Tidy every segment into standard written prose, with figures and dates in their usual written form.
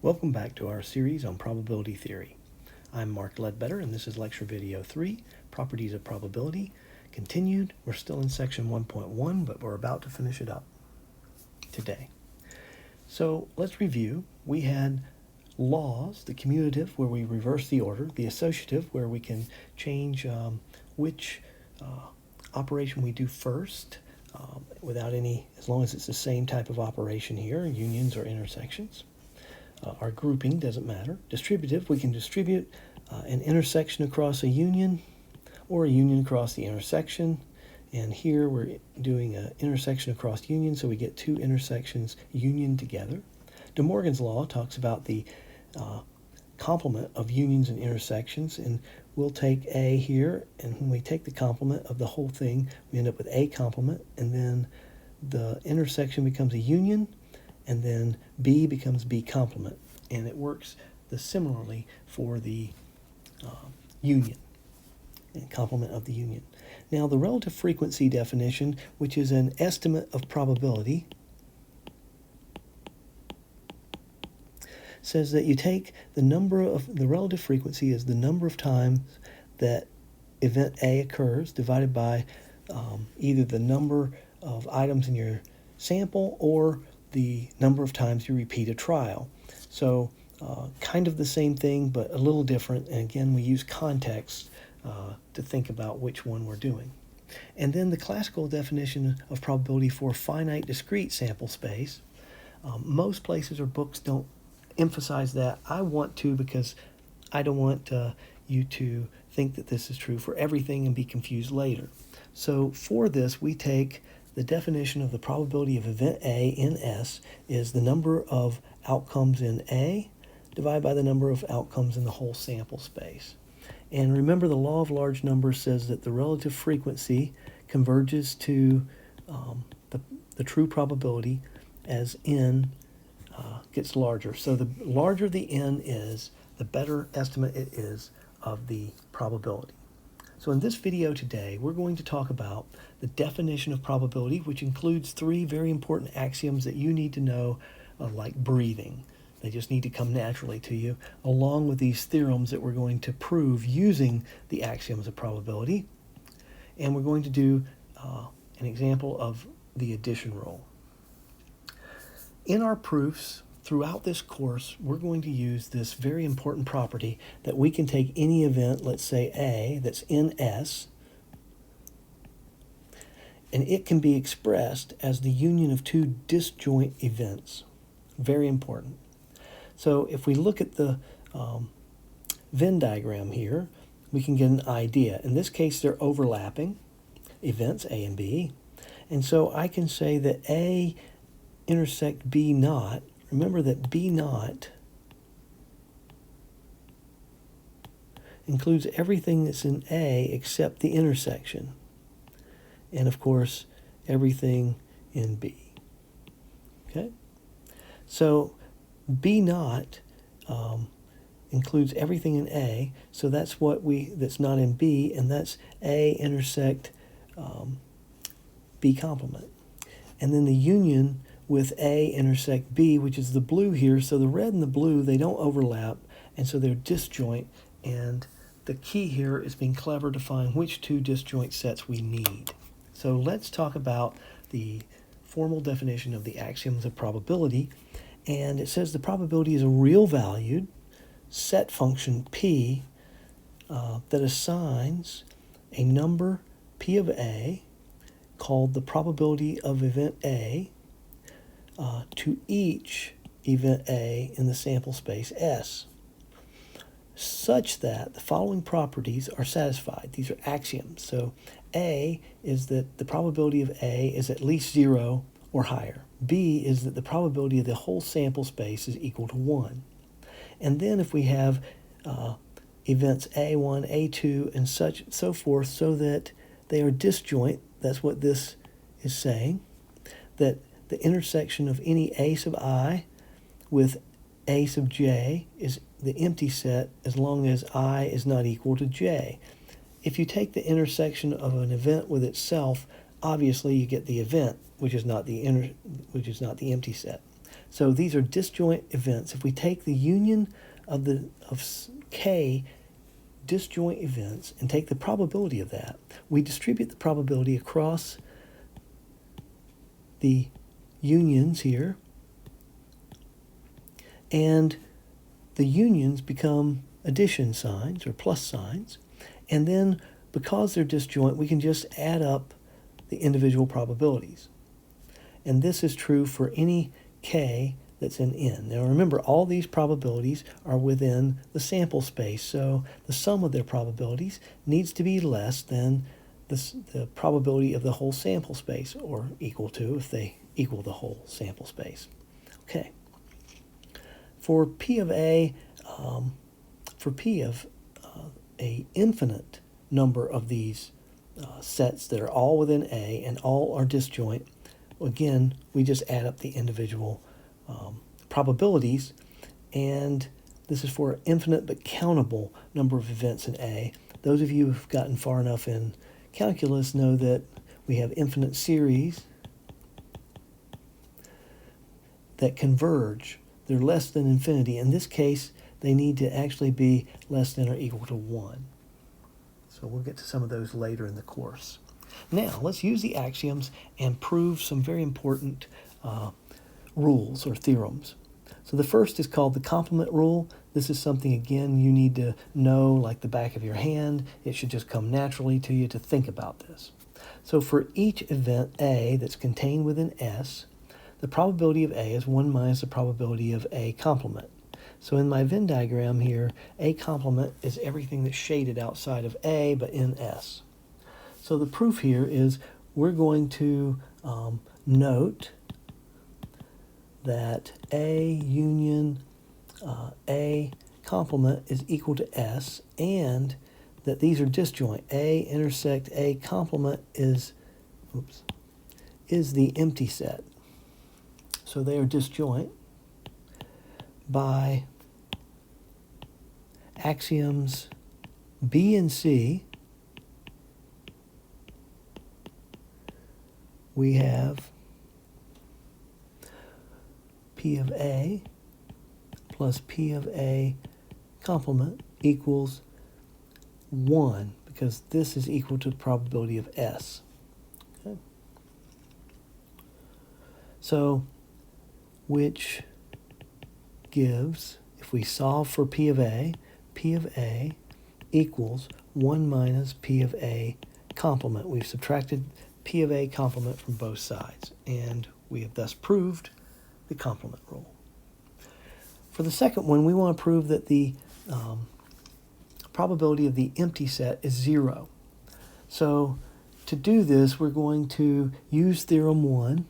Welcome back to our series on probability theory. I'm Mark Ledbetter, and this is lecture video 3, Properties of Probability. Continued, we're still in section 1.1, but we're about to finish it up today. So let's review. We had laws, the commutative, where we reverse the order, the associative, where we can change which operation we do first without any, as long as it's the same type of operation here, unions or intersections. Our grouping doesn't matter. Distributive, we can distribute an intersection across a union or a union across the intersection. And here we're doing an intersection across union, so we get two intersections union together. De Morgan's law talks about the complement of unions and intersections, and we'll take A here, and when we take the complement of the whole thing, we end up with A complement, and then the intersection becomes a union, and then B becomes B complement. And it works similarly for the union, and complement of the union. Now, the relative frequency definition, which is an estimate of probability, says that you take the relative frequency is the number of times that event A occurs divided by either the number of items in your sample or the number of times you repeat a trial. So kind of the same thing, but a little different. And again, we use context to think about which one we're doing. And then the classical definition of probability for finite discrete sample space. Most places or books don't emphasize that. I want to, because I don't want you to think that this is true for everything and be confused later. So for this, we take the definition of the probability of event A in S is the number of outcomes in A divided by the number of outcomes in the whole sample space. And remember, the law of large numbers says that the relative frequency converges to the true probability as n gets larger. So the larger the n is, the better estimate it is of the probability. So in this video today, we're going to talk about the definition of probability, which includes 3 very important axioms that you need to know, like breathing. They just need to come naturally to you, along with these theorems that we're going to prove using the axioms of probability. And we're going to do an example of the addition rule. In our proofs, throughout this course, we're going to use this very important property that we can take any event, let's say A, that's in S, and it can be expressed as the union of 2 disjoint events. Very important. So if we look at the Venn diagram here, we can get an idea. In this case, they're overlapping events, A and B. And so I can say that A intersect B naught. Remember that B naught includes everything that's in A except the intersection, and of course everything in B. Okay? So B naught includes everything in A, so that's that's not in B, and that's A intersect B complement. And then the union with A intersect B, which is the blue here. So the red and the blue, they don't overlap, and so they're disjoint. And the key here is being clever to find which 2 disjoint sets we need. So let's talk about the formal definition of the axioms of probability. And it says the probability is a real valued set function P that assigns a number P of A called the probability of event A to each event A in the sample space S, such that the following properties are satisfied. These are axioms. So A is that the probability of A is at least 0 or higher. B is that the probability of the whole sample space is equal to 1. And then if we have events A1, A2, and so forth, so that they are disjoint, that's what this is saying, that the intersection of any A sub I with A sub j is the empty set as long as I is not equal to j. If you take the intersection of an event with itself, obviously you get the event, which is not the empty set. So these are disjoint events. If we take the union of k disjoint events and take the probability of that, we distribute the probability across the unions here, and the unions become addition signs or plus signs, and then because they're disjoint, we can just add up the individual probabilities. And this is true for any k that's in N. Now remember, all these probabilities are within the sample space, so the sum of their probabilities needs to be less than the probability of the whole sample space, or equal to if they equal the whole sample space. Okay. For P of A, for P of a infinite number of these sets that are all within A and all are disjoint, again, we just add up the individual probabilities, and this is for an infinite but countable number of events in A. Those of you who've gotten far enough in calculus know that we have infinite series that converge. They're less than infinity. In this case, they need to actually be less than or equal to 1. So we'll get to some of those later in the course. Now, let's use the axioms and prove some very important rules or theorems. So the first is called the complement rule. This is something, again, you need to know like the back of your hand. It should just come naturally to you to think about this. So for each event A that's contained within S, the probability of A is 1 minus the probability of A complement. So in my Venn diagram here, A complement is everything that's shaded outside of A but in S. So the proof here is we're going to note that A union A complement is equal to S, and that these are disjoint. A intersect A complement is the empty set. So they are disjoint by axioms B and C. We have P of A plus P of A complement equals 1, because this is equal to the probability of S. Okay. So, which gives, if we solve for P of A equals 1 minus P of A complement. We've subtracted P of A complement from both sides, and we have thus proved the complement rule. For the second one, we want to prove that the probability of the empty set is 0. So to do this, we're going to use theorem 1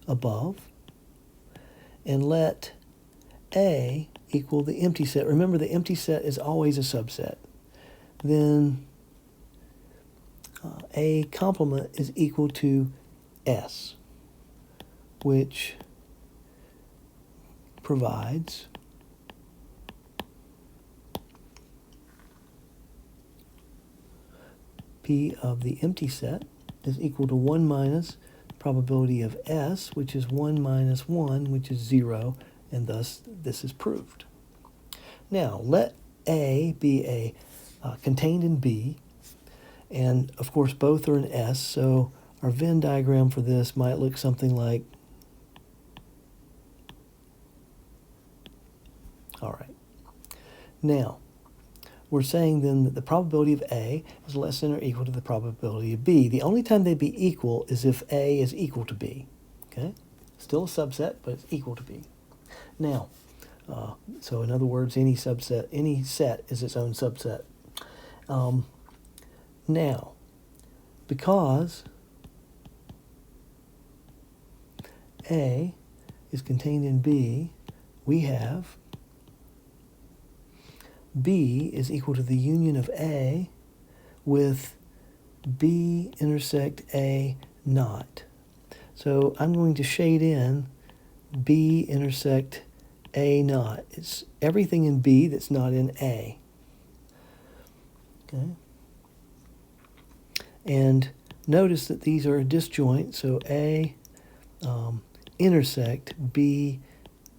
above and let A equal the empty set. Remember, the empty set is always a subset. Then A complement is equal to S, which provides P of the empty set is equal to 1 minus probability of S, which is 1 minus 1, which is 0, and thus this is proved. Now, let A be contained in B, and of course both are in S, so our Venn diagram for this might look something like, all right. Now, we're saying then that the probability of A is less than or equal to the probability of B. The only time they'd be equal is if A is equal to B. Okay? Still a subset, but it's equal to B. Now, so in other words, any set is its own subset. Now, because A is contained in B, we have B is equal to the union of A with B intersect A naught. So I'm going to shade in B intersect A naught. It's everything in B that's not in A. Okay. And notice that these are disjoint, so A intersect B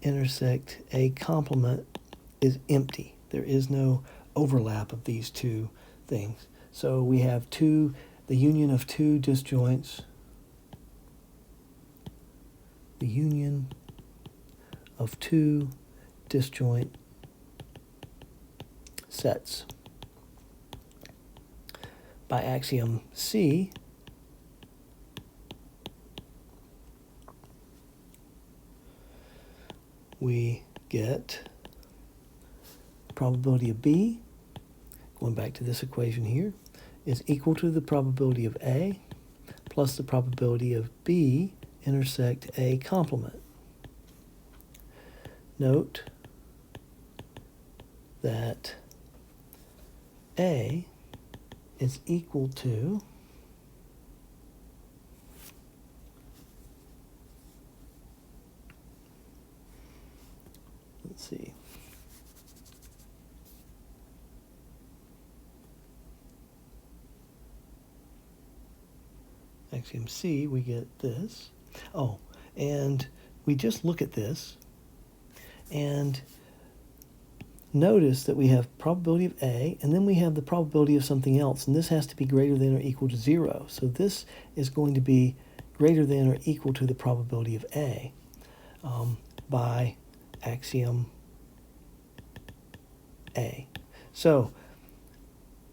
intersect A complement is empty. There is no overlap of these two things. So we have the union of two disjoints, the union of two disjoint sets. By axiom C, we get probability of B, going back to this equation here, is equal to the probability of A plus the probability of B intersect A complement. Note that A is equal to axiom C, we get this. Oh, and we just look at this and notice that we have probability of A, and then we have the probability of something else, and this has to be greater than or equal to 0. So this is going to be greater than or equal to the probability of A by axiom A. So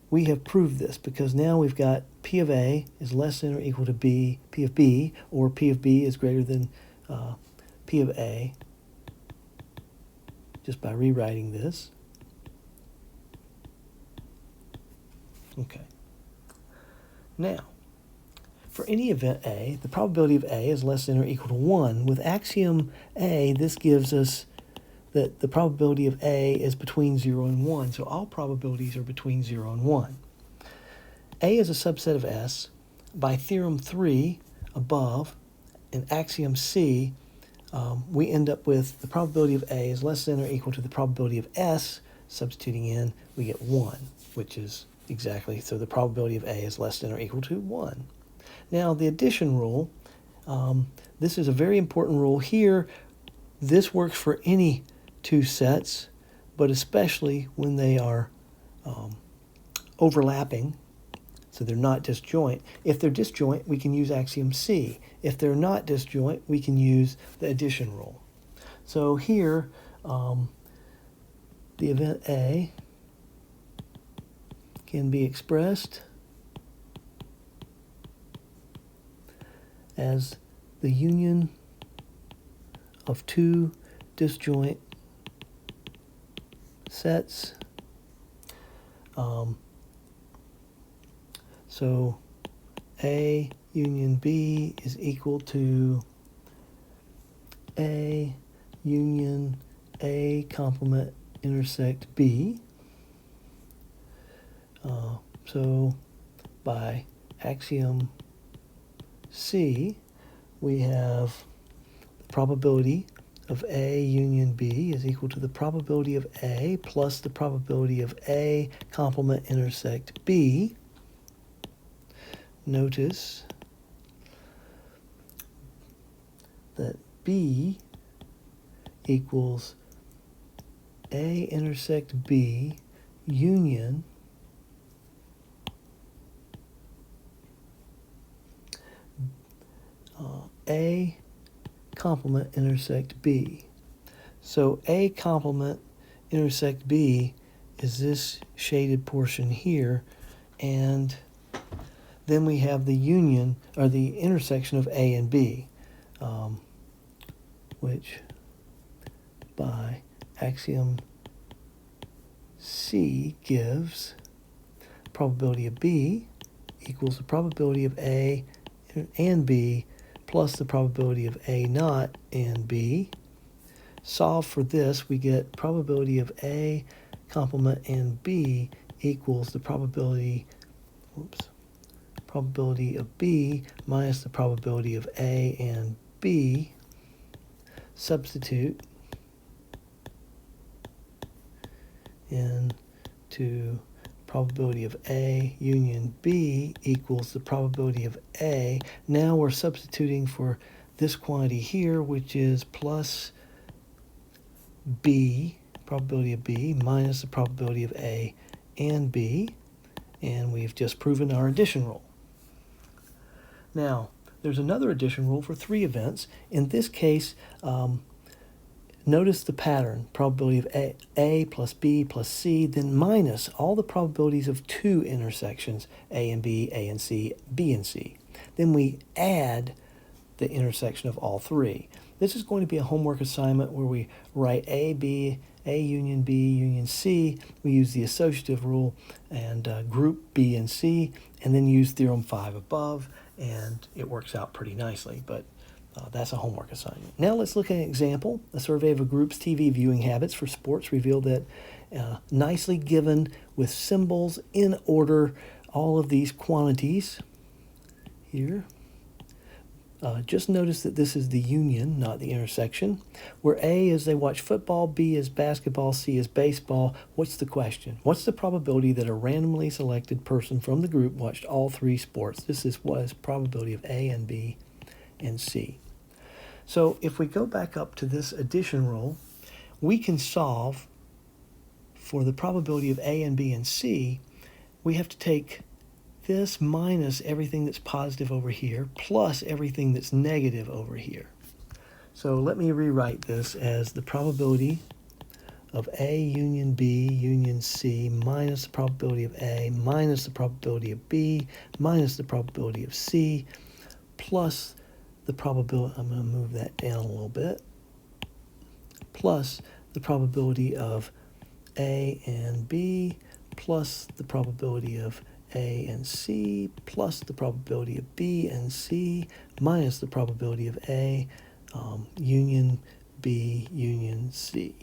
we have proved this because now we've got P of A is less than or equal to P of B, or P of B is greater than P of A, just by rewriting this. Okay. Now, for any event A, the probability of A is less than or equal to 1. With axiom A, this gives us that the probability of A is between 0 and 1. So all probabilities are between 0 and 1. A is a subset of S. By theorem 3 above, in axiom C, we end up with the probability of A is less than or equal to the probability of S. Substituting in, we get 1, which is exactly, so the probability of A is less than or equal to 1. Now, the addition rule, this is a very important rule here. This works for any two sets, but especially when they are overlapping, so they're not disjoint. If they're disjoint, we can use axiom C. If they're not disjoint, we can use the addition rule. So here, the event A can be expressed as the union of two disjoint sets. So A union B is equal to A union A complement intersect B. So by axiom C, we have the probability of A union B is equal to the probability of A plus the probability of A complement intersect B. Notice that B equals A intersect B union A complement intersect B. So A complement intersect B is this shaded portion here, and then we have the union, or the intersection of A and B, which by axiom C gives probability of B equals the probability of A and B plus the probability of A naught and B. Solve for this, we get probability of A complement and B equals the probability of B minus the probability of A and B. Substitute into probability of A union B equals the probability of A. Now we're substituting for this quantity here, which is plus B, probability of B, minus the probability of A and B, and we've just proven our addition rule. Now, there's another addition rule for 3 events. In this case, notice the pattern, probability of A plus B plus C, then minus all the probabilities of 2 intersections, A and B and C, B and C. Then we add the intersection of all 3. This is going to be a homework assignment where we write A union B union C. We use the associative rule and group B and C, and then use theorem 5 above, and it works out pretty nicely, but that's a homework assignment. Now let's look at an example. A survey of a group's TV viewing habits for sports revealed that nicely given with symbols in order all of these quantities here. Just notice that this is the union, not the intersection. Where A is they watch football, B is basketball, C is baseball. What's the question? What's the probability that a randomly selected person from the group watched all 3 sports? This is what is probability of A and B and C. So if we go back up to this addition rule, we can solve for the probability of A and B and C. We have to take this minus everything that's positive over here, plus everything that's negative over here. So let me rewrite this as the probability of A union B union C minus the probability of A minus the probability of B minus the probability of C plus the probability, I'm going to move that down a little bit, plus the probability of A and B plus the probability of A and C plus the probability of B and C minus the probability of A union B union C.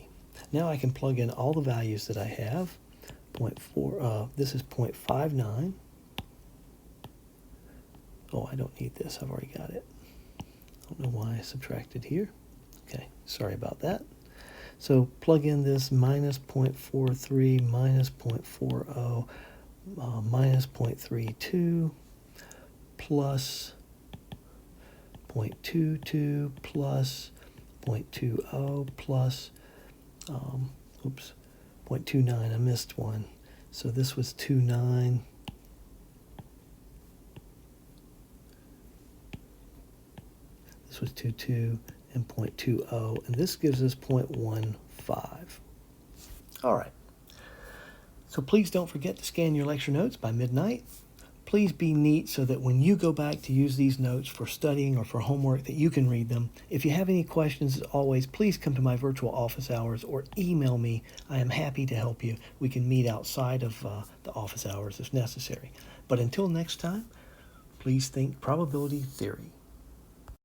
Now I can plug in all the values that I have. This is 0.59. Oh, I don't need this. I've already got it. I don't know why I subtracted here. Okay, sorry about that. So plug in this minus 0.43 minus 0.40 minus 0.32 plus 0.22 plus 0.20 plus 0.29. I missed one. So this was 2.9. This was 2.2 and 0.20, and this gives us 0.15. All right. So please don't forget to scan your lecture notes by midnight. Please be neat so that when you go back to use these notes for studying or for homework that you can read them. If you have any questions, as always, please come to my virtual office hours or email me. I am happy to help you. We can meet outside of the office hours if necessary. But until next time, please think probability theory.